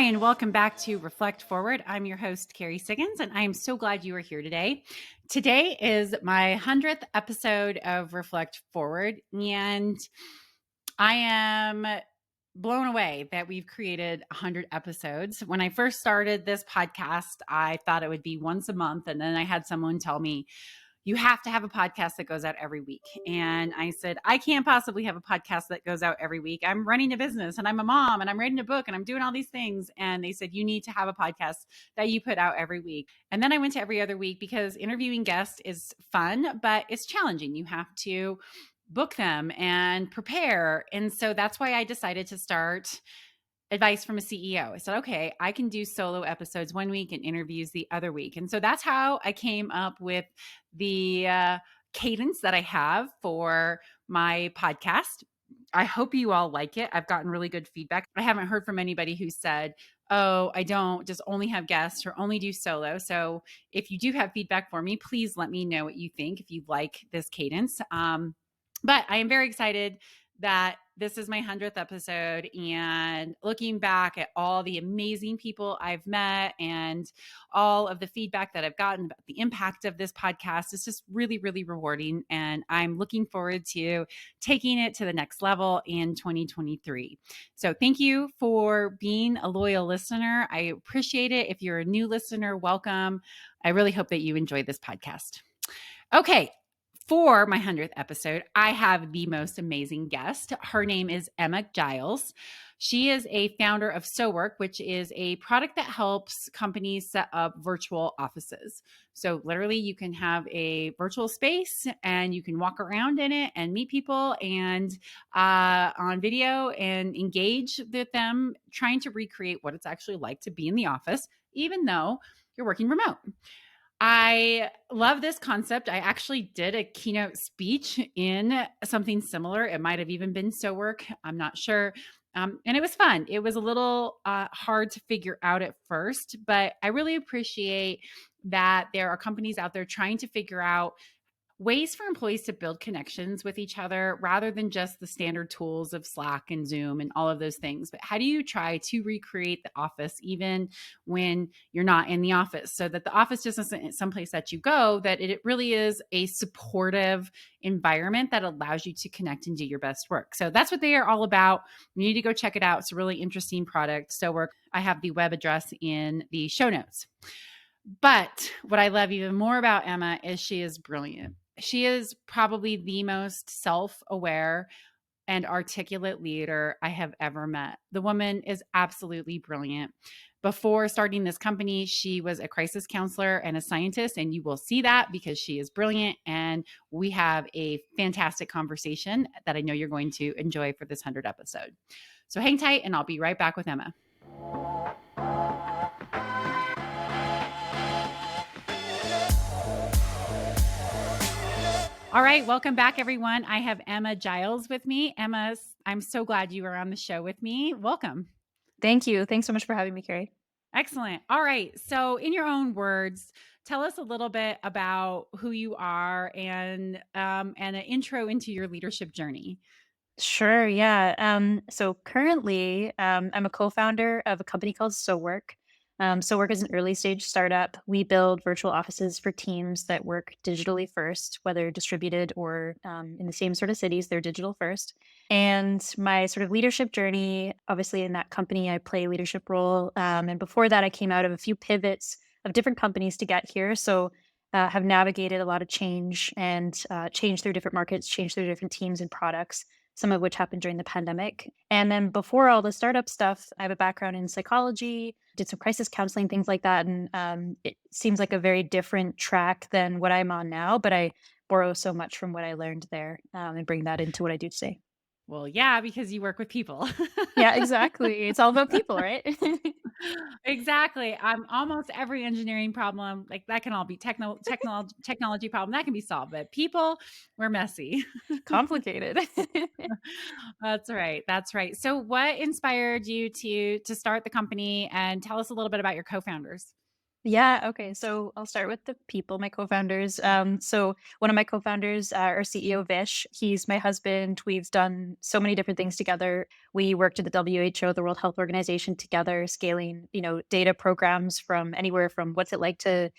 Hi, and welcome back to Reflect Forward. I'm your host, Carrie Siggins, and I am so glad you are here today. Today is my 100th episode of Reflect Forward, and I am blown away that we've created 100 episodes. When I first started this podcast, I thought it would be once a month, and then I had someone tell me, you have to have a podcast that goes out every week. And I said, I can't possibly have a podcast that goes out every week. I'm running a business and I'm a mom and I'm writing a book and I'm doing all these things. And they said, you need to have a podcast that you put out every week. And then I went to every other week because interviewing guests is fun, but it's challenging. You have to book them and prepare. And so that's why I decided to start Advice from a CEO. I said, okay, I can do solo episodes one week and interviews the other week. And so that's how I came up with the cadence that I have for my podcast. I hope you all like it. I've gotten really good feedback. I haven't heard from anybody who said, oh, I don't just only have guests or only do solo. So if you do have feedback for me, please let me know what you think if you like this cadence. But I am very excited that this is my 100th episode, and looking back at all the amazing people I've met and all of the feedback that I've gotten about the impact of this podcast is just really, really rewarding. And I'm looking forward to taking it to the next level in 2023. So thank you for being a loyal listener. I appreciate it. If you're a new listener, welcome. I really hope that you enjoyed this podcast. Okay. For my 100th episode, I have the most amazing guest. Her name is Emma Giles. She is a founder of SoWork, which is a product that helps companies set up virtual offices. So literally you can have a virtual space and you can walk around in it and meet people and on video and engage with them, trying to recreate what it's actually like to be in the office, even though you're working remote. I love this concept. I actually did a keynote speech in something similar. It might have even been SoWork. I'm not sure. And it was fun. It was a little hard to figure out at first, but I really appreciate that there are companies out there trying to figure out ways for employees to build connections with each other rather than just the standard tools of Slack and Zoom and all of those things. But how do you try to recreate the office even when you're not in the office, so that the office just isn't someplace that you go, that it really is a supportive environment that allows you to connect and do your best work. So that's what they are all about. You need to go check it out. It's a really interesting product. SoWork. I have the web address in the show notes. But what I love even more about Emma is she is brilliant. She is probably the most self-aware and articulate leader I have ever met. The woman is absolutely brilliant. Before starting this company, she was a crisis counselor and a scientist, and you will see that because she is brilliant. And we have a fantastic conversation that I know you're going to enjoy for this 100th episode. So hang tight, and I'll be right back with Emma. All right. Welcome back, everyone. I have Emma Giles with me. Emma, I'm so glad you are on the show with me. Welcome. Thank you. Thanks so much for having me, Carrie. Excellent. All right. So in your own words, tell us a little bit about who you are and an intro into your leadership journey. Sure. Yeah. So currently, I'm a co-founder of a company called SoWork. SoWork is an early stage startup. We build virtual offices for teams that work digitally first, whether distributed or in the same sort of cities, they're digital first. And my sort of leadership journey, obviously in that company, I play a leadership role. And before that, I came out of a few pivots of different companies to get here. So have navigated a lot of change and changed through different markets, changed through different teams and products, some of which happened during the pandemic. And then before all the startup stuff, I have a background in psychology, did some crisis counseling, things like that. And it seems like a very different track than what I'm on now, but I borrow so much from what I learned there and bring that into what I do today. Well, yeah, because you work with people. Yeah, exactly. It's all about people, right? Exactly. Almost every engineering problem, like that can all be technology problem that can be solved, but people, we're messy. Complicated. That's right. That's right. So what inspired you to start the company, and tell us a little bit about your co-founders? Yeah, okay. So I'll start with the people, my co-founders. So one of my co-founders, our CEO Vish, he's my husband. We've done so many different things together. We worked at the WHO, the World Health Organization, together, scaling, data programs from anywhere from what's it like to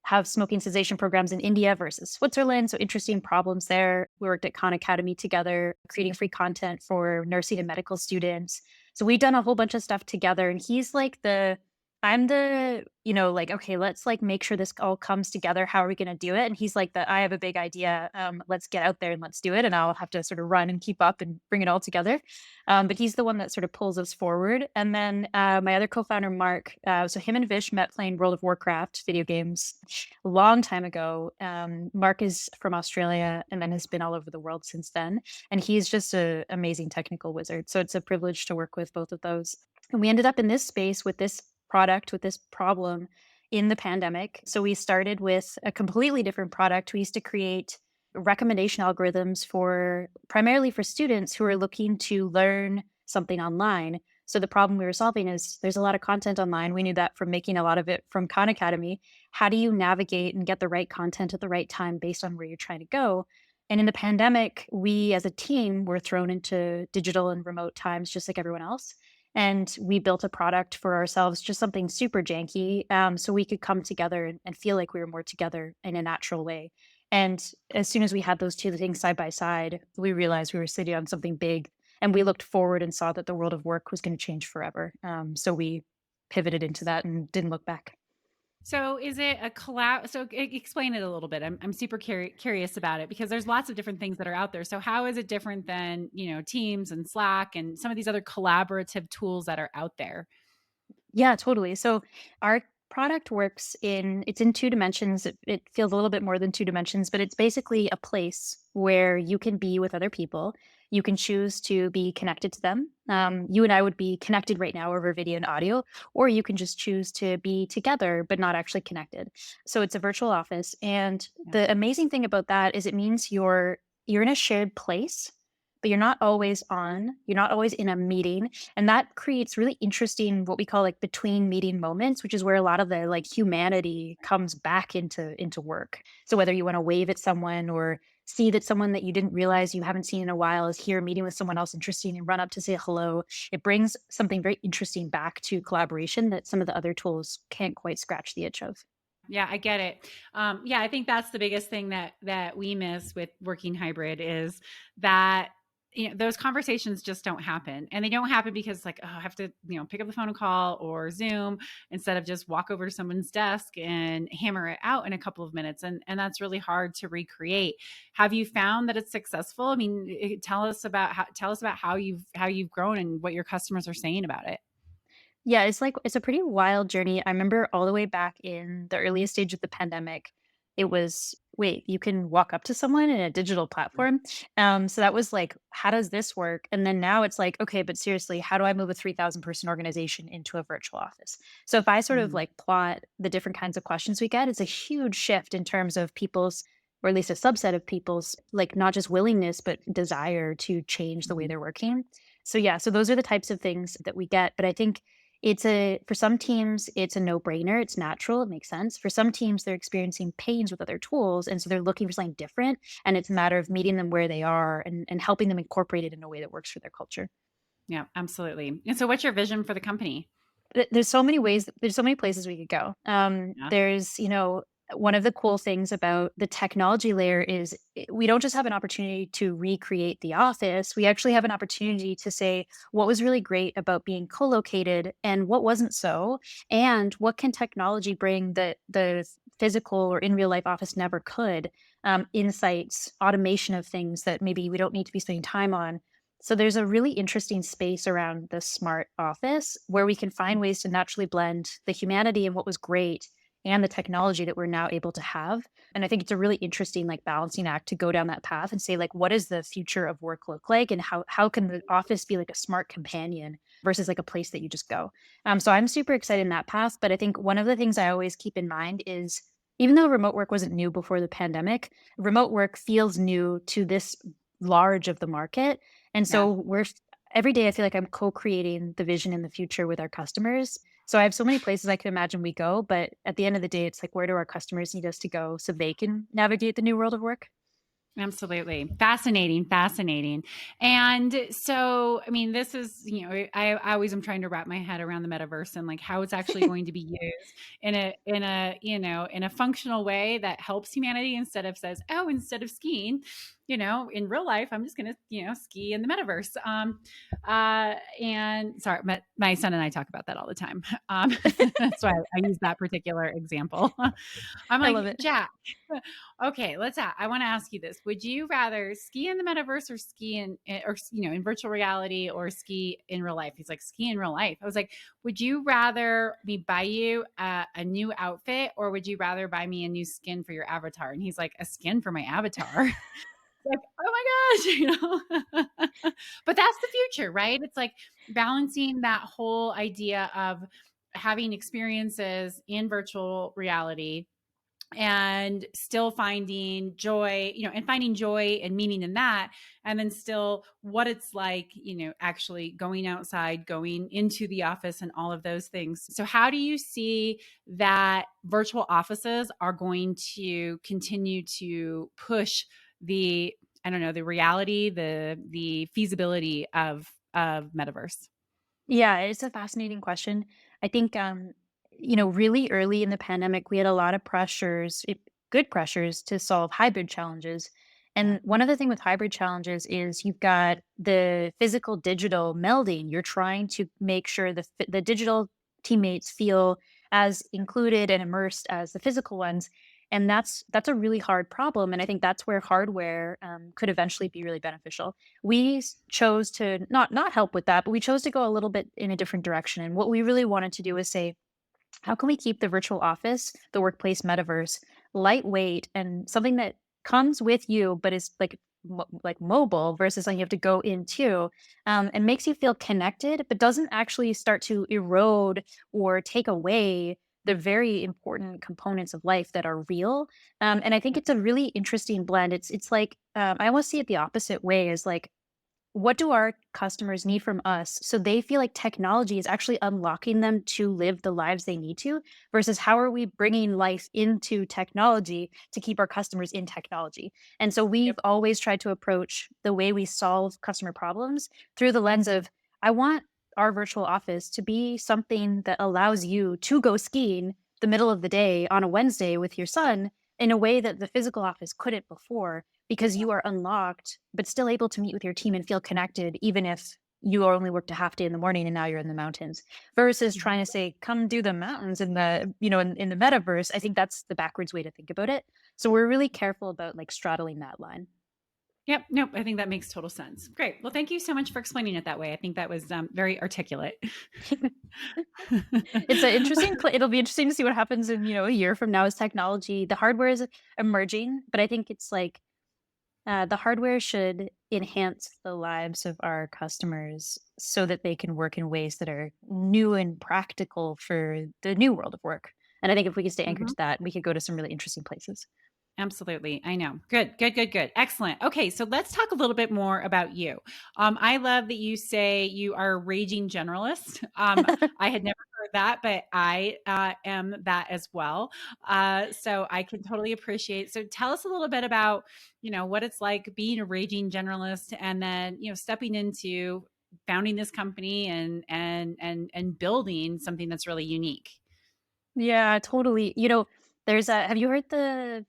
have smoking cessation programs in India versus Switzerland. So interesting problems there. We worked at Khan Academy together, creating free content for nursing and medical students. So we've done a whole bunch of stuff together. And he's like I'm the, like, okay, let's like make sure this all comes together. How are we going to do it? And he's like I have a big idea. Let's get out there and let's do it. And I'll have to sort of run and keep up and bring it all together. But he's the one that sort of pulls us forward. And then my other co-founder, Mark, so him and Vish met playing World of Warcraft video games a long time ago. Mark is from Australia and then has been all over the world since then. And he's just an amazing technical wizard. So it's a privilege to work with both of those. And we ended up in this space with this product, with this problem in the pandemic. So we started with a completely different product. We used to create recommendation algorithms for primarily for students who are looking to learn something online. So the problem we were solving is there's a lot of content online. We knew that from making a lot of it from Khan Academy. How do you navigate and get the right content at the right time based on where you're trying to go? And in the pandemic, we as a team were thrown into digital and remote times just like everyone else. And we built a product for ourselves, just something super janky, so we could come together and feel like we were more together in a natural way. And as soon as we had those two things side by side, we realized we were sitting on something big, and we looked forward and saw that the world of work was going to change forever. So we pivoted into that and didn't look back. So is it a collab? So explain it a little bit. I'm super curious about it because there's lots of different things that are out there. So how is it different than, Teams and Slack and some of these other collaborative tools that are out there? Yeah, totally. So our product works it's in two dimensions. It feels a little bit more than two dimensions, but it's basically a place where you can be with other people. You can choose to be connected to them. You and I would be connected right now over video and audio, or you can just choose to be together but not actually connected. So it's a virtual office, and Yeah. the amazing thing about that is it means you're in a shared place, but you're not always on. You're not always in a meeting, and that creates really interesting what we call like between meeting moments, which is where a lot of the like humanity comes back into work. So whether you want to wave at someone or see that someone that you didn't realize you haven't seen in a while is here meeting with someone else interesting and run up to say hello, it brings something very interesting back to collaboration that some of the other tools can't quite scratch the itch of. Yeah, I get it. Yeah, I think that's the biggest thing that we miss with working hybrid is that those conversations just don't happen, and they don't happen because like, oh, I have to pick up the phone and call or Zoom instead of just walk over to someone's desk and hammer it out in a couple of minutes, and that's really hard to recreate. Have you found that it's successful? I mean, tell us about how you've grown and what your customers are saying about it. Yeah, it's a pretty wild journey. I remember all the way back in the earliest stage of the pandemic, it was, wait, you can walk up to someone in a digital platform. So that was like, how does this work? And then now it's like, okay, but seriously, how do I move a 3,000 person organization into a virtual office? So if I sort of Mhm. like plot the different kinds of questions we get, it's a huge shift in terms of people's, or at least a subset of people's, like not just willingness, but desire to change the way Mhm. they're working. So yeah, so those are the types of things that we get. But I think for some teams, it's a no-brainer, it's natural, it makes sense. For some teams, they're experiencing pains with other tools, and so they're looking for something different, and it's a matter of meeting them where they are and helping them incorporate it in a way that works for their culture. Yeah, absolutely. And so what's your vision for the company? There's so many ways, there's so many places we could go. Yeah. One of the cool things about the technology layer is we don't just have an opportunity to recreate the office. We actually have an opportunity to say what was really great about being co-located and what wasn't so, and what can technology bring that the physical or in real life office never could. Insights, automation of things that maybe we don't need to be spending time on. So there's a really interesting space around the smart office where we can find ways to naturally blend the humanity and what was great and the technology that we're now able to have. And I think it's a really interesting like balancing act to go down that path and say like what does the future of work look like and how can the office be like a smart companion versus like a place that you just go. So I'm super excited in that path, but I think one of the things I always keep in mind is even though remote work wasn't new before the pandemic, remote work feels new to this large of the market, and Yeah. so every day I feel like I'm co-creating the vision in the future with our customers. So I have so many places I can imagine we go, but at the end of the day, it's like, where do our customers need us to go so they can navigate the new world of work? Absolutely. Fascinating, fascinating. And so, I mean, this is, I always am trying to wrap my head around the metaverse and like how it's actually going to be used in a functional way that helps humanity instead of says, oh, instead of skiing, in real life, I'm just going to, ski in the metaverse. And sorry, my son and I talk about that all the time. That's why I use that particular example. I'm I love like, it. Jack, okay, I want to ask you this. Would you rather ski in the metaverse or ski in virtual reality or ski in real life? He's like, ski in real life. I was like, would you rather me buy you a new outfit or would you rather buy me a new skin for your avatar? And he's like, a skin for my avatar. Like, oh my gosh, but that's the future, right? It's like balancing that whole idea of having experiences in virtual reality and still finding joy, and finding joy and meaning in that. And then still what it's like, actually going outside, going into the office and all of those things. So, how do you see that virtual offices are going to continue to push the, I don't know, the reality, the feasibility of metaverse? Yeah, it's a fascinating question. I think, really early in the pandemic, we had a lot of pressures, good pressures to solve hybrid challenges. Yeah. And one of the things with hybrid challenges is you've got the physical digital melding. You're trying to make sure the digital teammates feel as included and immersed as the physical ones. And that's a really hard problem. And I think that's where hardware could eventually be really beneficial. Chose to not help with that, but we chose to go a little bit in a different direction. And what we really wanted to do is say, how can we keep the virtual office, the workplace metaverse, lightweight and something that comes with you, but is like mobile versus something you have to go into, and makes you feel connected, but doesn't actually start to erode or take away the very important components of life that are real. And I think it's a really interesting blend. It's like I almost see it the opposite way, is like, what do our customers need from us so they feel like technology is actually unlocking them to live the lives they need to, versus how are we bringing life into technology to keep our customers in technology? And so we've Yep. always tried to approach the way we solve customer problems through the lens of, I want our virtual office to be something that allows you to go skiing the middle of the day on a Wednesday with your son in a way that the physical office couldn't before, because you are unlocked, but still able to meet with your team and feel connected, even if you only worked a half day in the morning and now you're in the mountains. Versus trying to say, come do the mountains in in the metaverse. I think that's the backwards way to think about it. So we're really careful about like straddling that line. Yep. Nope. I think that makes total sense. Great. Well, thank you so much for explaining it that way. I think that was very articulate. It's an interesting it'll be interesting to see what happens in, a year from now as technology. The hardware is emerging, but I think it's like, the hardware should enhance the lives of our customers so that they can work in ways that are new and practical for the new world of work. And I think if we can stay anchored Mhm. to that, we could go to some really interesting places. Absolutely. I know. Good, good, good, good. Excellent. Okay. So let's talk a little bit more about you. I love that you say you are a raging generalist. I had never heard that, but I am that as well. So I can totally appreciate. So tell us a little bit about, what it's like being a raging generalist and then, stepping into founding this company and building something that's really unique. Yeah, totally. There's a have you heard the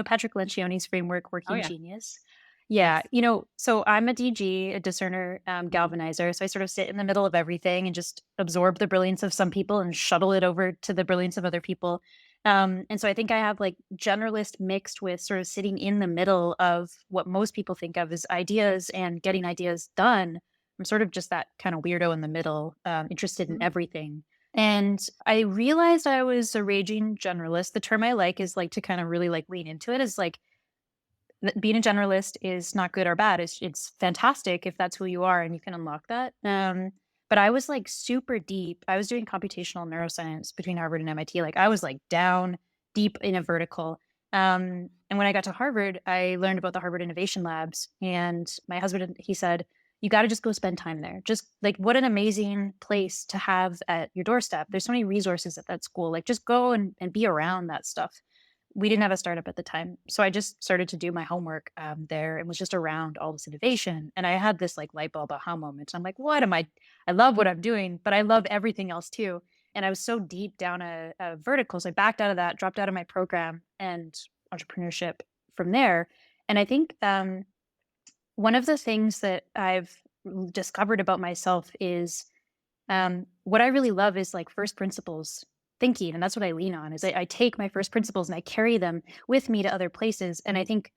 Patrick Lencioni's framework, Oh Working yeah. Genius? Yes. Yeah, so I'm a DG, a discerner, galvanizer. So I sort of sit in the middle of everything and just absorb the brilliance of some people and shuttle it over to the brilliance of other people. And so I think I have like generalist mixed with sort of sitting in the middle of what most people think of as ideas and getting ideas done. I'm sort of just that kind of weirdo in the middle, interested in Mhm. everything. And I realized I was a raging generalist. The term I like is like to kind of really like lean into it, is like being a generalist is not good or bad. It's fantastic if that's who you are and you can unlock that. But I was like super deep. I was doing computational neuroscience between Harvard and MIT. Like I was like down deep in a vertical. And when I got to Harvard, I learned about the Harvard Innovation Labs. And my husband, he said, you got to just go spend time there. Just like what an amazing place to have at your doorstep. There's so many resources at that school. Like just go and be around that stuff. We didn't have a startup at the time. So I just started to do my homework there and was just around all this innovation. And I had this like light bulb aha moment. I'm like, what am I love what I'm doing, but I love everything else too. And I was so deep down a vertical. So I backed out of that, dropped out of my program and entrepreneurship from there. And I think one of the things that I've discovered about myself is what I really love is like first principles thinking, and that's what I lean on. Is I take my first principles and I carry them with me to other places. And I think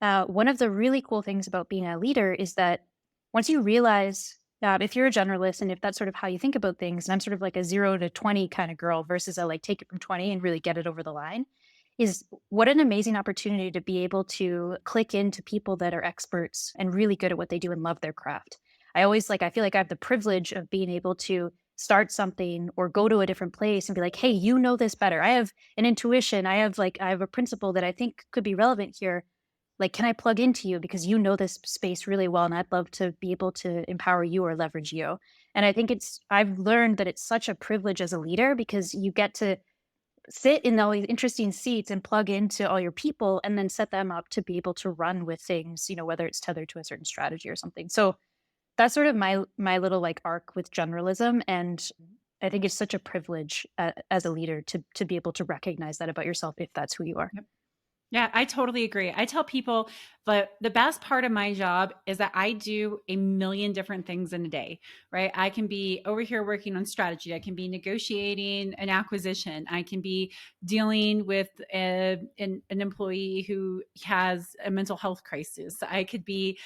one of the really cool things about being a leader is that once you realize if you're a generalist and if that's sort of how you think about things, and I'm sort of like a 0 to 20 kind of girl versus a like take it from 20 and really get it over the line, is what an amazing opportunity to be able to click into people that are experts and really good at what they do and love their craft. I always like, I feel like I have the privilege of being able to start something or go to a different place and be like, hey, you know this better. I have an intuition. I have a principle that I think could be relevant here. Like, can I plug into you because you know this space really well and I'd love to be able to empower you or leverage you. And I think I've learned that it's such a privilege as a leader because you get to sit in all these interesting seats and plug into all your people and then set them up to be able to run with things, whether it's tethered to a certain strategy or something. So that's sort of my little like arc with generalism. And I think it's such a privilege as a leader to be able to recognize that about yourself if that's who you are. Yep. Yeah, I totally agree. I tell people but the best part of my job is that I do a million different things in a day, right? I can be over here working on strategy. I can be negotiating an acquisition. I can be dealing with an employee who has a mental health crisis. I could be,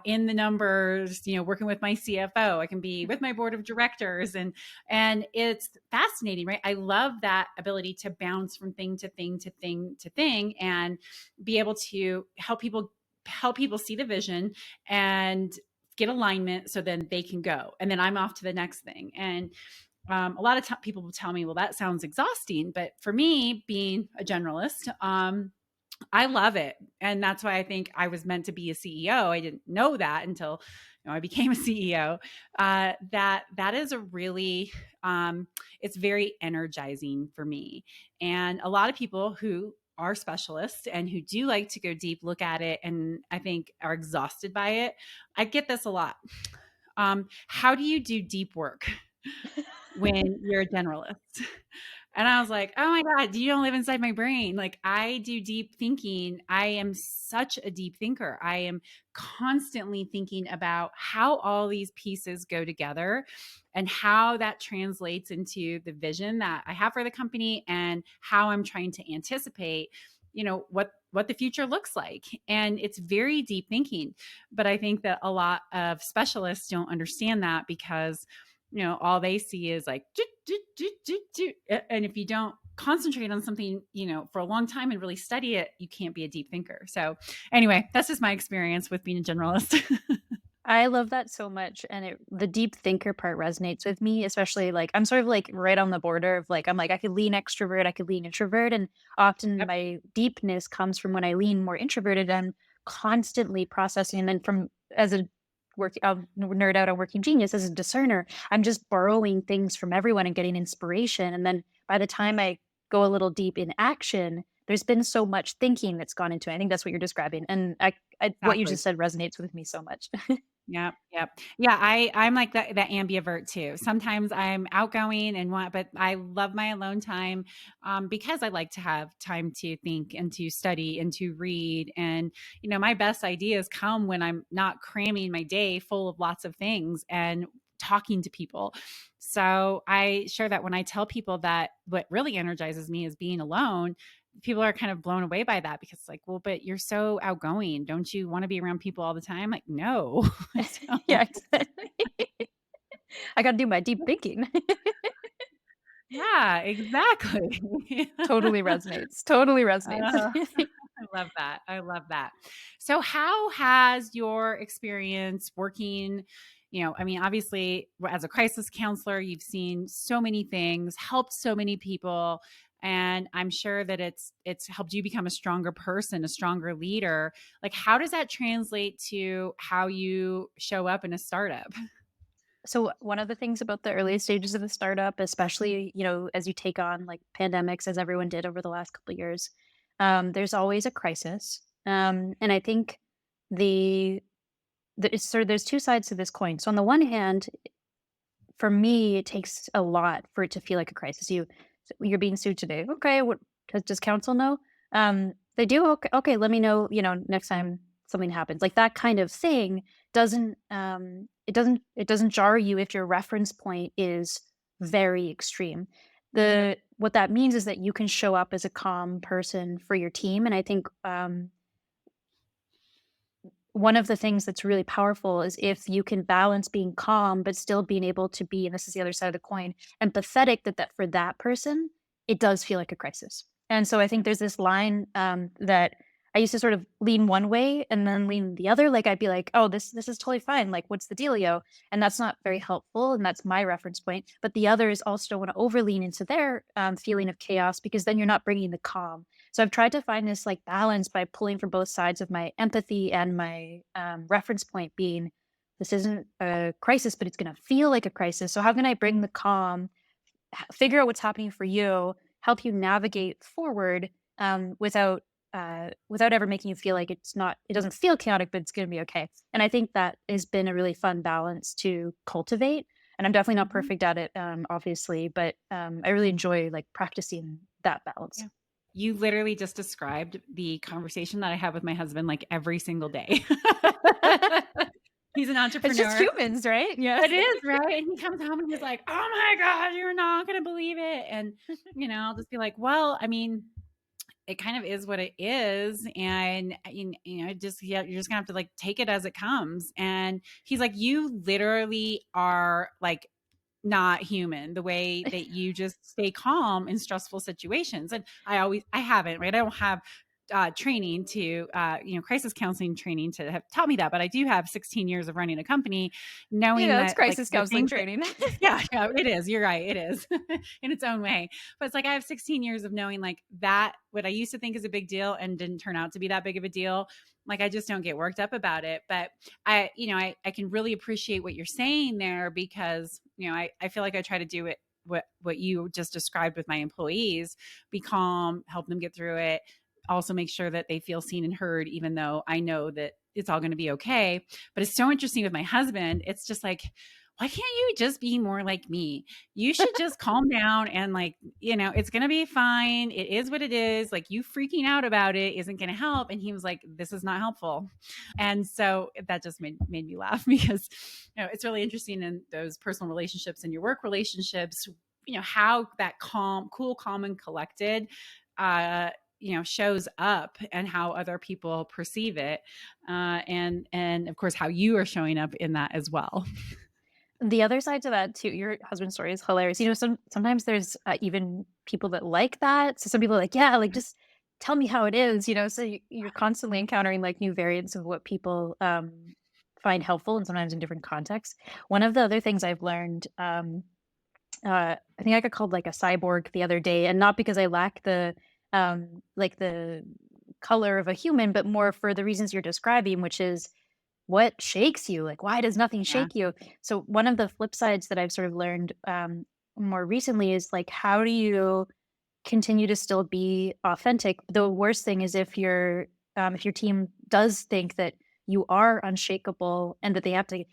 in the numbers, working with my CFO. I can be with my board of directors, and it's fascinating, right? I love that ability to bounce from thing to thing to thing to thing and be able to help people see the vision and get alignment so then they can go. And then I'm off to the next thing. And a lot of people will tell me, well, that sounds exhausting. But for me, being a generalist, I love it. And that's why I think I was meant to be a CEO. I didn't know that until I became a CEO. That is a really, it's very energizing for me. And a lot of people who are specialists and who do like to go deep, look at it, and I think are exhausted by it. I get this a lot. How do you do deep work when you're a generalist? And I was like, oh my God, you don't live inside my brain. Like, I do deep thinking. I am such a deep thinker. I am constantly thinking about how all these pieces go together and how that translates into the vision that I have for the company and how I'm trying to anticipate, what the future looks like. And it's very deep thinking. But I think that a lot of specialists don't understand that because all they see is like, and if you don't concentrate on something, for a long time and really study it, you can't be a deep thinker. So anyway, that's just my experience with being a generalist. I love that so much. And the deep thinker part resonates with me, especially like I'm sort of like right on the border of like, I'm like, I could lean extrovert, I could lean introvert. And often Yep. my deepness comes from when I lean more introverted. I'm constantly processing. And then as a I'll nerd out on Working Genius as a discerner, I'm just borrowing things from everyone and getting inspiration. And then by the time I go a little deep in action, there's been so much thinking that's gone into it. I think that's what you're describing. And what you Exactly. just said resonates with me so much. Yep, yep. Yeah, I'm like that ambivert too. Sometimes I'm outgoing but I love my alone time because I like to have time to think and to study and to read. And my best ideas come when I'm not cramming my day full of lots of things and talking to people. So I share that when I tell people that what really energizes me is being alone. People are kind of blown away by that because it's like, well, but you're so outgoing. Don't you want to be around people all the time? Like, no, I Yeah, don't. exactly. I gotta do my deep thinking. Yeah, exactly. Totally resonates. Totally resonates. Uh, I love that. I love that. So how has your experience working, I mean, obviously as a crisis counselor, you've seen so many things, helped so many people. and I'm sure that it's helped you become a stronger person, a stronger leader. Like, how does that translate to how you show up in a startup? So one of the things about the early stages of a startup, especially, as you take on like pandemics, as everyone did over the last couple of years, there's always a crisis. And I think the, it's sort of, there's two sides to this coin. So on the one hand, for me, it takes a lot for it to feel like a crisis. You're being sued today. Okay, what does council know? They do. Okay, okay, let me know. Next time something happens, like that kind of thing doesn't jar you if your reference point is very extreme. The What that means is that you can show up as a calm person for your team, and I think one of the things that's really powerful is if you can balance being calm but still being able to be, and this is the other side of the coin, empathetic, that for that person it does feel like a crisis. And so I think there's this line that I used to sort of lean one way and then lean the other. Like I'd be like, oh, this is totally fine, like what's the dealio? And that's not very helpful, and that's my reference point. But the others also don't want to overlean into their feeling of chaos, because then you're not bringing the calm. So I've tried to find this like balance by pulling from both sides of my empathy and my reference point being, this isn't a crisis, but it's going to feel like a crisis. So how can I bring the calm, figure out what's happening for you, help you navigate forward without ever making you feel like it doesn't feel chaotic, but it's going to be okay. And I think that has been a really fun balance to cultivate. And I'm definitely not perfect at it, obviously, but I really enjoy like practicing that balance. Yeah. You literally just described the conversation that I have with my husband like every single day. He's an entrepreneur. It's just humans, right? Yeah. It is, right? And he comes home and he's like, "Oh my God, you're not going to believe it." And, I'll just be like, well, I mean, it kind of is what it is. And, just, yeah, you're just gonna have to like take it as it comes. And he's like, you literally are like not human, the way that you just stay calm in stressful situations. And I haven't, right? I don't have training to, crisis counseling training to have taught me that, but I do have 16 years of running a company, knowing It's that like crisis the counseling things that, training. yeah, it is. You're right. It is in its own way. But it's like I have 16 years of knowing like that what I used to think is a big deal and didn't turn out to be that big of a deal. Like I just don't get worked up about it. But I can really appreciate what you're saying there, because, I feel like I try to do it what you just described with my employees, be calm, help them get through it, also make sure that they feel seen and heard, even though I know that it's all going to be okay. But it's so interesting with my husband. It's just like, why can't you just be more like me? You should just calm down and like, it's going to be fine. It is what it is. Like, you freaking out about it isn't going to help. And he was like, this is not helpful. And so that just made me laugh, because, it's really interesting in those personal relationships and your work relationships, how that cool, calm, and collected, shows up, and how other people perceive it, and of course how you are showing up in that as well. The other side to that too, your husband's story is hilarious. Sometimes there's even people that like that. So some people are like, yeah, like just tell me how it is. So you're constantly encountering like new variants of what people find helpful, and sometimes in different contexts. One of the other things I've learned, I think I got called like a cyborg the other day, and not because I lack the like the color of a human, but more for the reasons you're describing, which is what shakes you? Like, why does nothing Yeah. shake you? So one of the flip sides that I've sort of learned more recently is like, how do you continue to still be authentic? The worst thing is if your team does think that you are unshakable and that they have to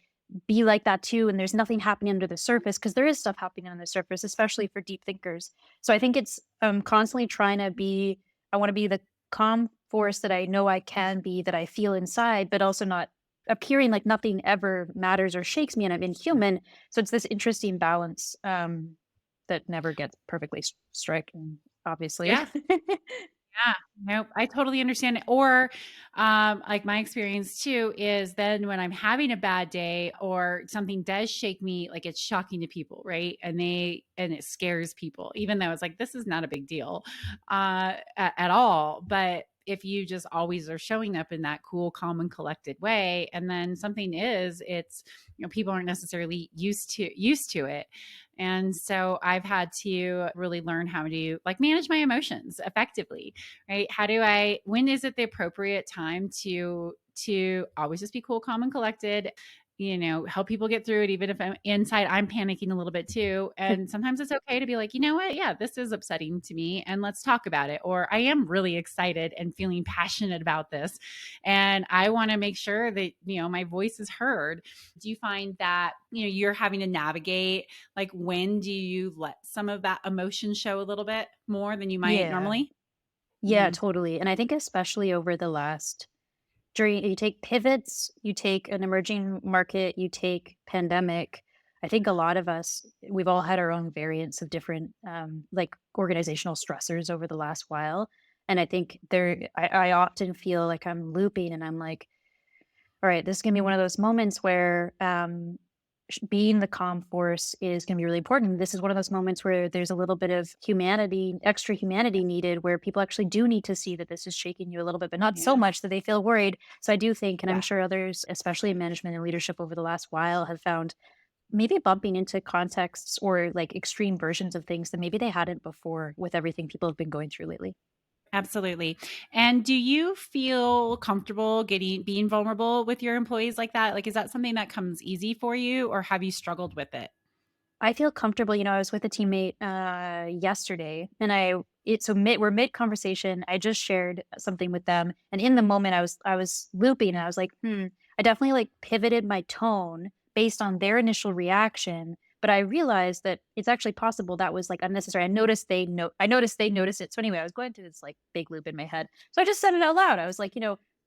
be like that too, and there's nothing happening under the surface, because there is stuff happening under the surface, especially for deep thinkers. So I think it's constantly trying to be, I want to be the calm force that I know I can be, that I feel inside, but also not appearing like nothing ever matters or shakes me and I'm inhuman. So it's this interesting balance that never gets perfectly striking, obviously. Yeah. Yeah, nope, I totally understand it. Or, like my experience too is then when I'm having a bad day or something does shake me, like it's shocking to people, right? And it scares people, even though it's like, this is not a big deal, at all. But if you just always are showing up in that cool, calm, and collected way, and then something it's, people aren't necessarily used to it. And so I've had to really learn how to like manage my emotions effectively, right? When is it the appropriate time to always just be cool, calm, and collected, help people get through it, even if I'm panicking a little bit too. And sometimes it's okay to be like, you know what? Yeah, this is upsetting to me and let's talk about it. Or I am really excited and feeling passionate about this. And I want to make sure that, my voice is heard. Do you find that, you're having to navigate, like, when do you let some of that emotion show a little bit more than you might Yeah. normally? Yeah, Mm-hmm. totally. And I think especially over the last during you take pivots, you take an emerging market, you take pandemic. I think a lot of us, we've all had our own variants of different, like organizational stressors over the last while. And I think I often feel like I'm looping and I'm like, all right, this is going to be one of those moments where being the calm force is going to be really important. This is one of those moments where there's a little bit of humanity, extra humanity needed, where people actually do need to see that this is shaking you a little bit, but not so Yeah. much that they feel worried. So I do think, and I'm Yeah. sure others, especially in management and leadership over the last while, have found maybe bumping into contexts or like extreme versions of things that maybe they hadn't before with everything people have been going through lately. Absolutely. And do you feel comfortable being vulnerable with your employees like that? Like, is that something that comes easy for you, or have you struggled with it? I feel comfortable. I was with a teammate yesterday, and we're mid conversation. I just shared something with them, and in the moment, I was looping, and I was like, I definitely like pivoted my tone based on their initial reaction. But I realized that it's actually possible that was like unnecessary. I noticed they noticed it. So anyway, I was going through this like big loop in my head. So I just said it out loud. I was like,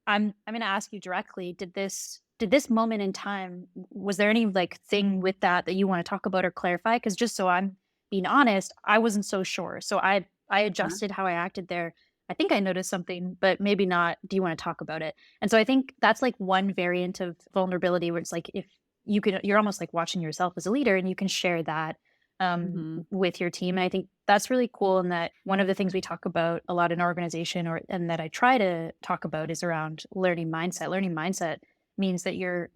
I'm going to ask you directly. Did this moment in time, was there any like thing with that you want to talk about or clarify? Because just so I'm being honest, I wasn't so sure. So I Huh? adjusted how I acted there. I think I noticed something, but maybe not. Do you want to talk about it? And so I think that's like one variant of vulnerability where it's like if you're almost like watching yourself as a leader and you can share that Hmm. with your team. And I think that's really cool. And that one of the things we talk about a lot in our organization, and that I try to talk about, is around learning mindset. Learning mindset means that you're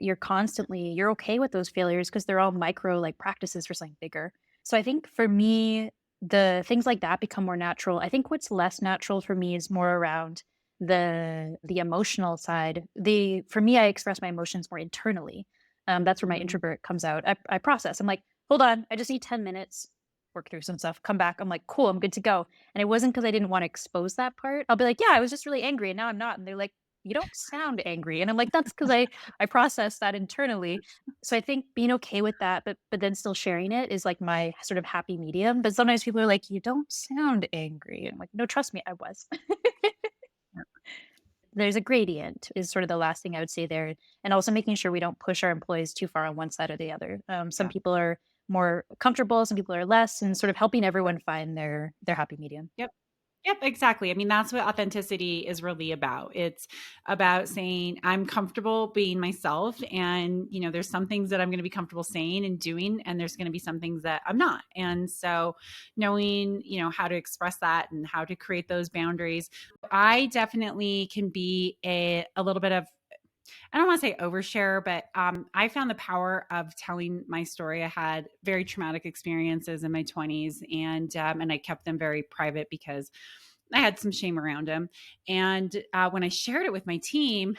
okay with those failures because they're all micro like practices for something bigger. So I think for me, the things like that become more natural. I think what's less natural for me is more around the emotional side. The For me, I express my emotions more internally. That's where my Hmm. introvert comes out. I process. I'm like, hold on, I just need 10 minutes, work through some stuff, come back. I'm like, cool, I'm good to go. And it wasn't because I didn't want to expose that part. I'll be like, yeah, I was just really angry and now I'm not. And they're like, you don't sound angry. And I'm like, that's because I process that internally. So I think being okay with that, but then still sharing it is like my sort of happy medium. But sometimes people are like, you don't sound angry. And I'm like, no, trust me, I was. There's a gradient is sort of the last thing I would say there. And also making sure we don't push our employees too far on one side or the other. Some Yeah. people are more comfortable, some people are less, and sort of helping everyone find their happy medium. Yep. Yep, exactly. I mean, that's what authenticity is really about. It's about saying, I'm comfortable being myself. And, there's some things that I'm going to be comfortable saying and doing, and there's going to be some things that I'm not. And so, knowing, how to express that and how to create those boundaries, I definitely can be a little bit of, I don't want to say overshare, but I found the power of telling my story. I had very traumatic experiences in my 20s, and I kept them very private because I had some shame around them. And when I shared it with my team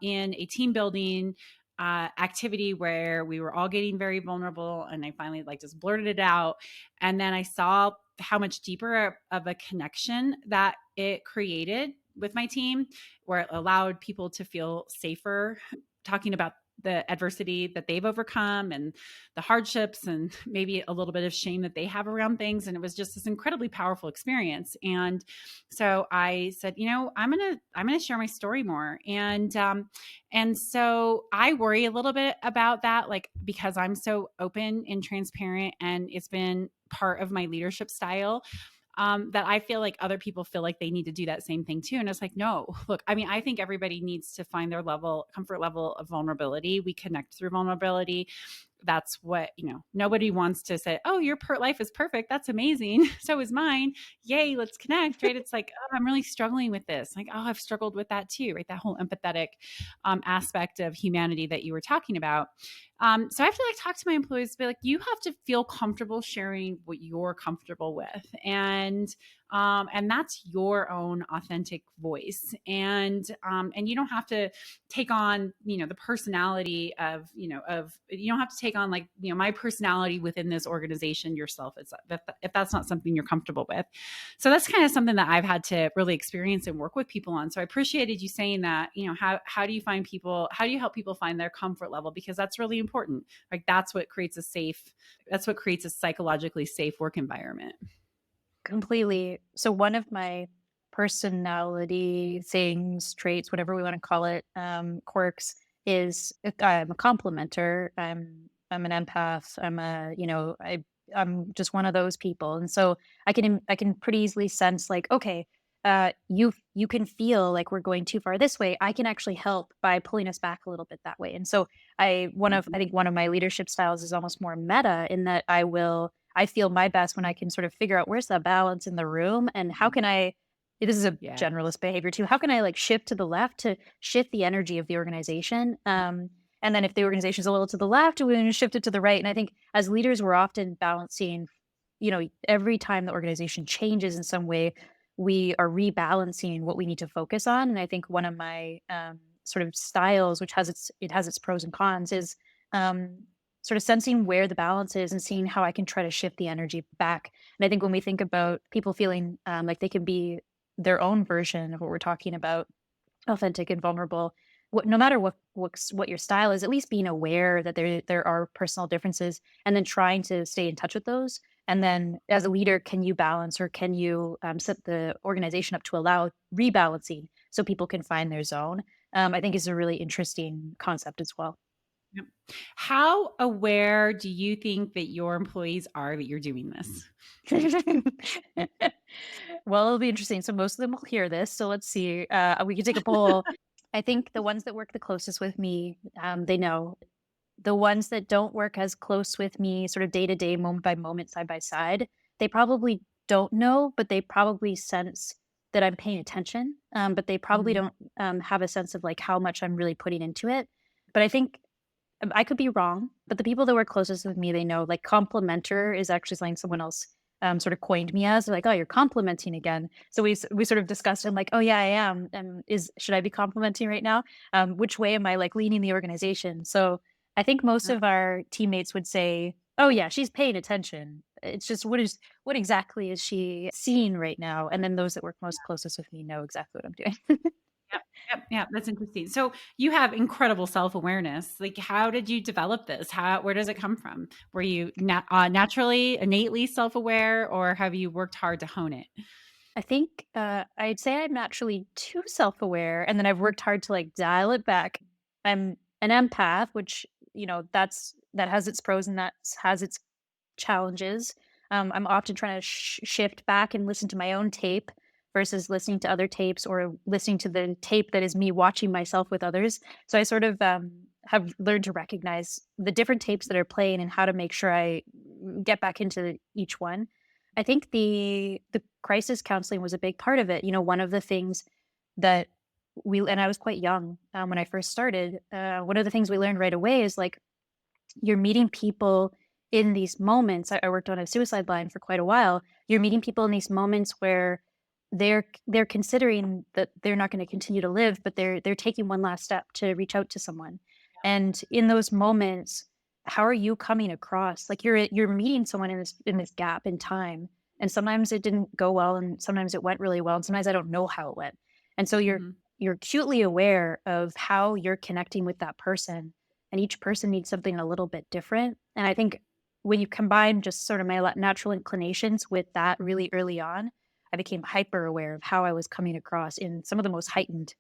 in a team building activity where we were all getting very vulnerable, and I finally like just blurted it out, and then I saw how much deeper of a connection that it created with my team, where it allowed people to feel safer talking about the adversity that they've overcome and the hardships and maybe a little bit of shame that they have around things. And it was just this incredibly powerful experience. And so I said, I'm gonna share my story more. And so I worry a little bit about that, like, because I'm so open and transparent, and it's been part of my leadership style, that I feel like other people feel like they need to do that same thing too. And it's like, no, look, I mean, I think everybody needs to find their comfort level of vulnerability. We connect through vulnerability. that's what, nobody wants to say, oh, your life is perfect. That's amazing. So is mine. Yay, let's connect, right? It's like, oh, I'm really struggling with this. Like, oh, I've struggled with that too, right? That whole empathetic aspect of humanity that you were talking about. So I have to like talk to my employees, be like, you have to feel comfortable sharing what you're comfortable with, and that's your own authentic voice, and you don't have to take on the personality of you don't have to take on like my personality within this organization yourself. It's if that's not something you're comfortable with. So that's kind of something that I've had to really experience and work with people on. So I appreciated you saying that. How do you find people? How do you help people find their comfort level? Because that's really important. Like that's what creates a psychologically safe work environment. Completely. So one of my personality things, traits, whatever we want to call it, quirks is I'm a complimenter. I'm an empath. I'm just one of those people. And so I can pretty easily sense like, okay, you can feel like we're going too far this way. I can actually help by pulling us back a little bit that way. And so I think one of my leadership styles is almost more meta in that I feel my best when I can sort of figure out where's the balance in the room and how can this is a Yeah. generalist behavior too. How can I like shift to the left to shift the energy of the organization? And then if the organization is a little to the left, we're going to shift it to the right. And I think as leaders, we're often balancing, every time the organization changes in some way, we are rebalancing what we need to focus on. And I think one of my sort of styles, which has its pros and cons, is um, sort of sensing where the balance is and seeing how I can try to shift the energy back. And I think when we think about people feeling like they can be their own version of what we're talking about, authentic and vulnerable, no matter what your style is, at least being aware that there are personal differences, and then trying to stay in touch with those. And then, as a leader, can you balance or can you set the organization up to allow rebalancing so people can find their zone? I think is a really interesting concept as well. Yep. How aware do you think that your employees are that you're doing this? Well, it'll be interesting. So most of them will hear this. So let's see. We can take a poll. I think the ones that work the closest with me, they know. The ones that don't work as close with me, sort of day to day, moment by moment, side by side, they probably don't know, but they probably sense that I'm paying attention. But they probably Mhm. don't have a sense of like how much I'm really putting into it. But I think I could be wrong, but the people that were closest with me, they know like complimenter is actually something someone else sort of coined me as. They're like, oh, you're complimenting again. So we sort of discussed and like, oh yeah, I am. Should I be complimenting right now? Which way am I like leading the organization? So I think most Yeah. of our teammates would say, oh yeah, she's paying attention. It's just what exactly is she seeing right now? And then those that work most closest with me know exactly what I'm doing. Yep, yep, yeah, that's interesting. So you have incredible self-awareness. Like, how did you develop this? Where does it come from? Were you naturally, innately self-aware, or have you worked hard to hone it? I think, I'd say I'm naturally too self-aware, and then I've worked hard to, like, dial it back. I'm an empath, which, that has its pros and that has its challenges. I'm often trying to shift back and listen to my own tape versus listening to other tapes or listening to the tape that is me watching myself with others. So I sort of, have learned to recognize the different tapes that are playing and how to make sure I get back into each one. I think the crisis counseling was a big part of it. One of the things that and I was quite young when I first started. One of the things we learned right away is like you're meeting people in these moments. I worked on a suicide line for quite a while. You're meeting people in these moments where they're considering that they're not going to continue to live, but they're taking one last step to reach out to someone. And in those moments, how are you coming across? Like you're meeting someone in this gap in time, and sometimes it didn't go well, and sometimes it went really well, and sometimes I don't know how it went. And so Mhm. you're acutely aware of how you're connecting with that person, and each person needs something a little bit different. And I think when you combine just sort of my natural inclinations with that really early on, I became hyper aware of how I was coming across in some of the most heightened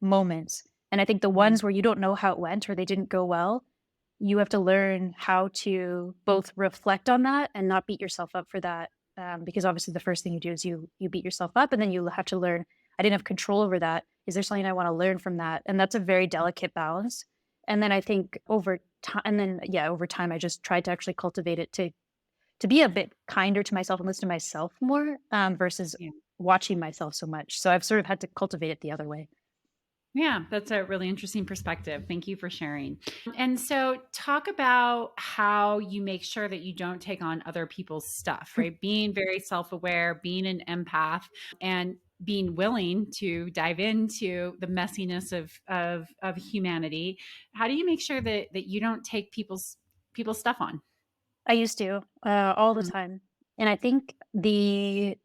moments. And I think the Mhm. ones where you don't know how it went or they didn't go well, you have to learn how to both reflect on that and not beat yourself up for that. Because obviously, the first thing you do is you beat yourself up, and then you have to learn. I didn't have control over that. Is there something I want to learn from that? And that's a very delicate balance. And then I think over time, and then yeah, over time, I just tried to actually cultivate it to be a bit kinder to myself and listen to myself more, versus Yeah. watching myself so much. So I've sort of had to cultivate it the other way. Yeah, that's a really interesting perspective. Thank you for sharing. And so, talk about how you make sure that you don't take on other people's stuff, right? Being very self aware, being an empath, and being willing to dive into the messiness of humanity. How do you make sure that you don't take people's stuff on? I used to, all the Mhm, time. And I think the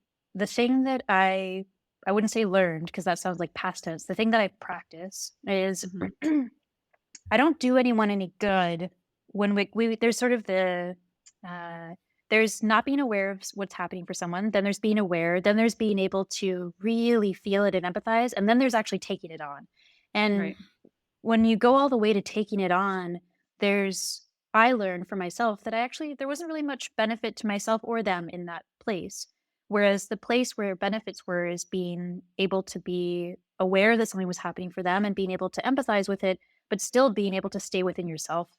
thing that I wouldn't say learned, because that sounds like past tense. The thing that I practice is mhm, I don't do anyone any good when we there's sort of uh there's not being aware of what's happening for someone, then there's being aware, then there's being able to really feel it and empathize, and then there's actually taking it on. And right, when you go all the way to taking it on, there's I learned for myself that there wasn't really much benefit to myself or them in that place. Whereas the place where benefits were is being able to be aware that something was happening for them and being able to empathize with it, but still being able to stay within yourself.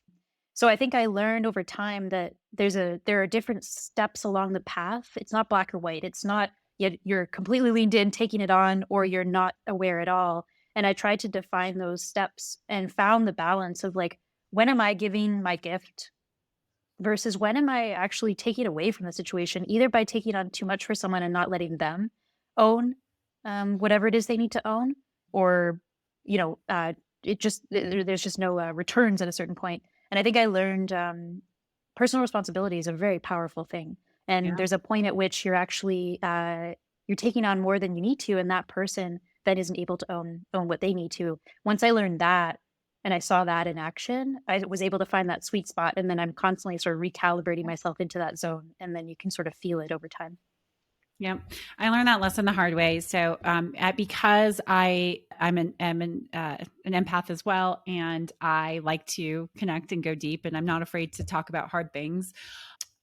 So I think I learned over time that there are different steps along the path. It's not black or white. It's not you're completely leaned in, taking it on, or you're not aware at all. And I tried to define those steps and found the balance of like, when am I giving my gift versus when am I actually taking away from the situation, either by taking on too much for someone and not letting them own whatever it is they need to own, or, you know, there's just no returns at a certain point. And I think I learned personal responsibility is a very powerful thing. And yeah. there's a point at which you're taking on more than you need to, and that person then isn't able to own what they need to. Once I learned that, and I saw that in action, I was able to find that sweet spot, and then I'm constantly sort of recalibrating myself into that zone, and then you can sort of feel it over time. Yep, I learned that lesson the hard way. So, because I'm an empath as well, and I like to connect and go deep, and I'm not afraid to talk about hard things.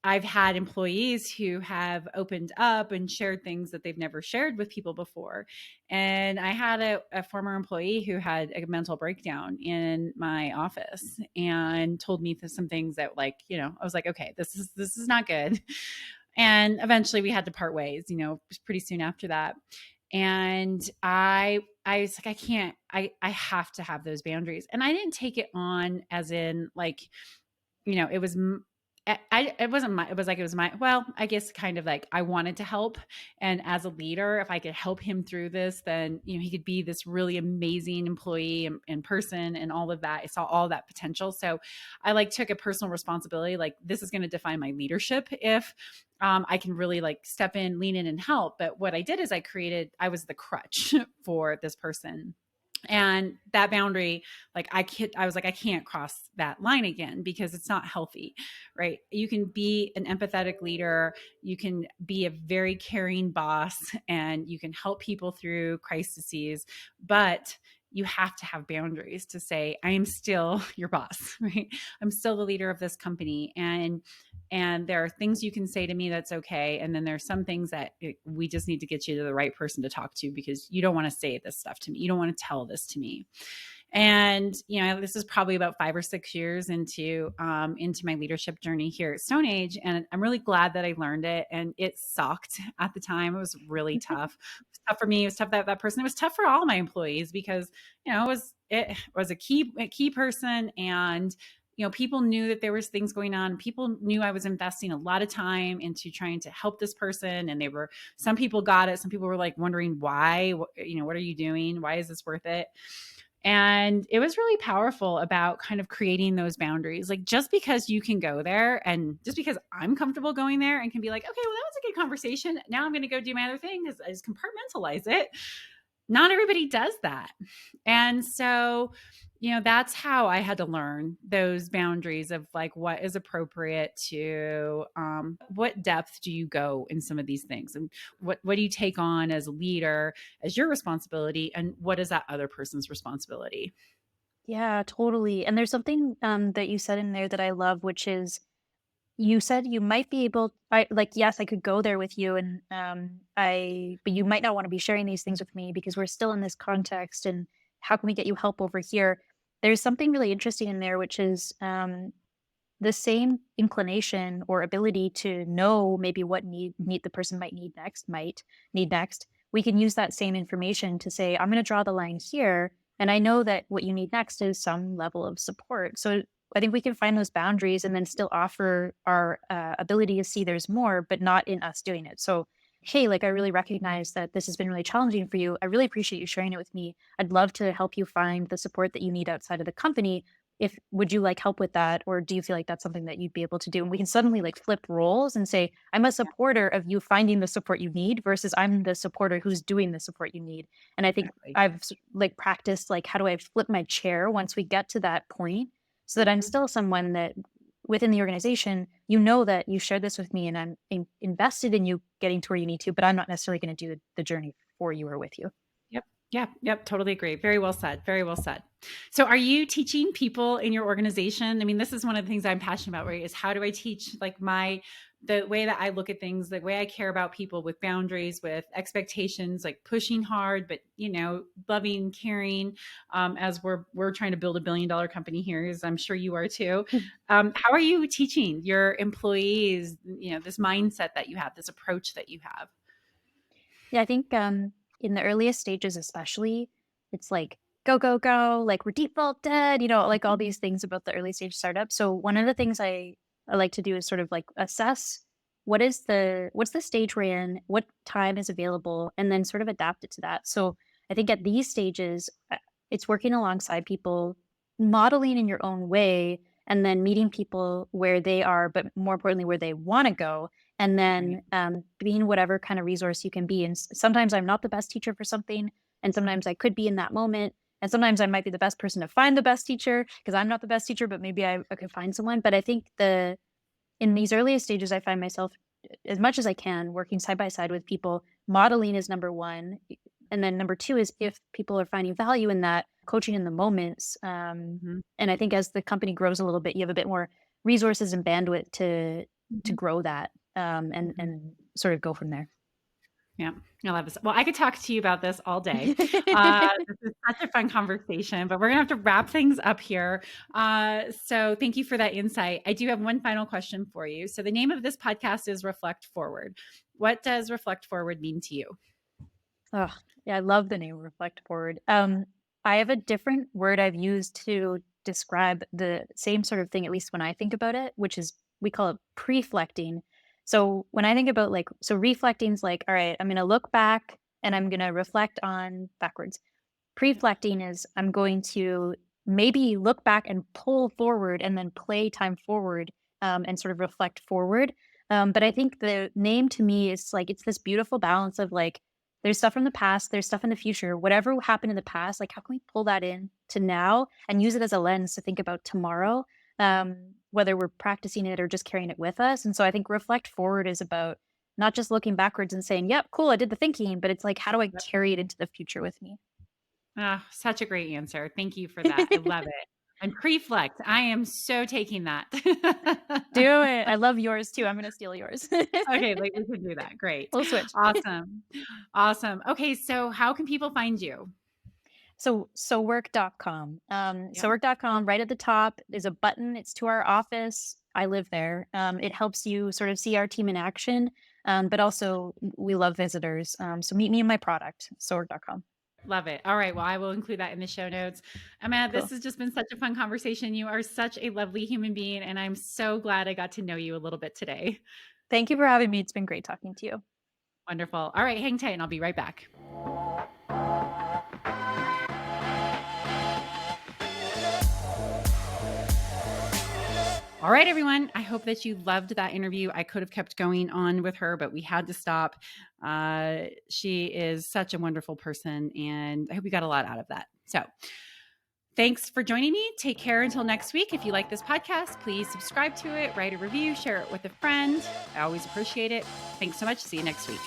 I've had employees who have opened up and shared things that they've never shared with people before. And I had a former employee who had a mental breakdown in my office and told me some things that, like, I was like, okay, this is not good. And eventually we had to part ways, pretty soon after that. And I was like, I can't, I have to have those boundaries. And I didn't take it on as in like, it was it wasn't my, it was my, well, I guess kind of like I wanted to help. And as a leader, if I could help him through this, then, he could be this really amazing employee in person and all of that. I saw all that potential. So I like took a personal responsibility. Like, this is going to define my leadership if I can really like step in, lean in and help. But what I did is I was the crutch for this person, and that boundary, like I was like, I can't cross that line again because it's not healthy, right? You can be an empathetic leader, you can be a very caring boss, and you can help people through crises, but you have to have boundaries to say, I am still your boss, right? I'm still the leader of this company, and there are things you can say to me that's okay, and then there's some things that we just need to get you to the right person to talk to, because you don't want to say this stuff to me, you don't want to tell this to me. And this is probably about 5 or 6 years into my leadership journey here at Stone Age, and I'm really glad that I learned it. And it sucked at the time; it was really tough. It was tough for me. It was tough that person. It was tough for all my employees because it was a key person, and people knew that there was things going on. People knew I was investing a lot of time into trying to help this person, and some people got it, some people were like wondering why. What are you doing? Why is this worth it? And it was really powerful about kind of creating those boundaries. Like, just because you can go there, and just because I'm comfortable going there and can be like, okay, well, that was a good conversation, now I'm going to go do my other thing, because I just compartmentalize it. Not everybody does that. And so, that's how I had to learn those boundaries of like what is appropriate to what depth do you go in some of these things, and what do you take on as a leader as your responsibility, and what is that other person's responsibility. Yeah, totally. And there's something that you said in there that I love, which is you said you might be able yes, I could go there with you, and but you might not want to be sharing these things with me because we're still in this context, and how can we get you help over here? there's something really interesting in there, which is the same inclination or ability to know maybe what need the person might need next. We can use that same information to say, I'm going to draw the line here, and I know that what you need next is some level of support. So I think we can find those boundaries and then still offer our ability to see there's more, but not in us doing it. So, hey, like I really recognize that this has been really challenging for you. I really appreciate you sharing it with me. I'd love to help you find the support that you need outside of the company. If would you like help with that, or do you feel like that's something that you'd be able to do? And we can suddenly like flip roles and say, I'm a Yeah, supporter of you finding the support you need versus I'm the supporter who's doing the support you need. And I think exactly. like practiced like how do I flip my chair once we get to that point so that I'm Mhm. still someone that within the organization, you know that you shared this with me and I'm invested in you getting to where you need to, but I'm not necessarily going to do the journey for you or with you. Yep. Yep. Yep. Totally agree. Very well said. Very well said. So, are you teaching people in your organization? I mean, this is one of the things I'm passionate about, right? Is how do I teach like the way that I look at things, the way I care about people with boundaries, with expectations, like pushing hard, but loving, caring. As we're trying to build $1 billion company here, as I'm sure you are too. How are you teaching your employees? This mindset that you have, this approach that you have. Yeah, I think in the earliest stages, especially, it's like go, go, go, like we're default dead, like all these things about the early stage startup. So one of the things I like to do is sort of like assess what's the stage we're in, what time is available, and then sort of adapt it to that. So I think at these stages, it's working alongside people, modeling in your own way, and then meeting people where they are, but more importantly, where they want to go and Right. then being whatever kind of resource you can be. And sometimes I'm not the best teacher for something, and sometimes I could be in that moment. And sometimes I might be the best person to find the best teacher because I'm not the best teacher, but maybe I could find someone. But I think in these earliest stages, I find myself as much as I can working side by side with people. Modeling is number one, and then number two is if people are finding value in that coaching in the moments. Mhm. And I think as the company grows a little bit, you have a bit more resources and bandwidth to Mhm. grow that Mhm. and sort of go from there. Yeah, I love this. Well, I could talk to you about this all day. This is such a fun conversation, but we're gonna have to wrap things up here. So thank you for that insight. I do have one final question for you. So the name of this podcast is Reflect Forward. What does Reflect Forward mean to you? Oh, yeah, I love the name Reflect Forward. I have a different word I've used to describe the same sort of thing, at least when I think about it, which is we call it preflecting. So when I think about so reflecting is like, all right, I'm going to look back and I'm going to reflect on backwards. Preflecting is I'm going to maybe look back and pull forward and then play time forward and sort of reflect forward. But I think the name to me is like it's this beautiful balance of like there's stuff from the past, there's stuff in the future. Whatever happened in the past, like how can we pull that in to now and use it as a lens to think about tomorrow, whether we're practicing it or just carrying it with us. And so I think reflect forward is about not just looking backwards and saying, "Yep, cool, I did the thinking," but it's like how do I carry it into the future with me? Ah, such a great answer. Thank you for that. I love it. And preflect. I am so taking that. Do it. I love yours too. I'm gonna steal yours. Okay, like we can do that. Great. We'll switch. Awesome. Awesome. Okay, so how can people find you? So SoWork.com. Yep. SoWork.com, right at the top is a button. It's to our office. I live there. It helps you sort of see our team in action. But also we love visitors. So meet me in my product, SoWork.com. Love it. All right. Well, I will include that in the show notes. Amanda, this Cool. has just been such a fun conversation. You are such a lovely human being, and I'm so glad I got to know you a little bit today. Thank you for having me. It's been great talking to you. Wonderful. All right. Hang tight, and I'll be right back. All right, everyone. I hope that you loved that interview. I could have kept going on with her, but we had to stop. She is such a wonderful person, and I hope you got a lot out of that. So, thanks for joining me. Take care until next week. If you like this podcast, please subscribe to it, write a review, share it with a friend. I always appreciate it. Thanks so much. See you next week.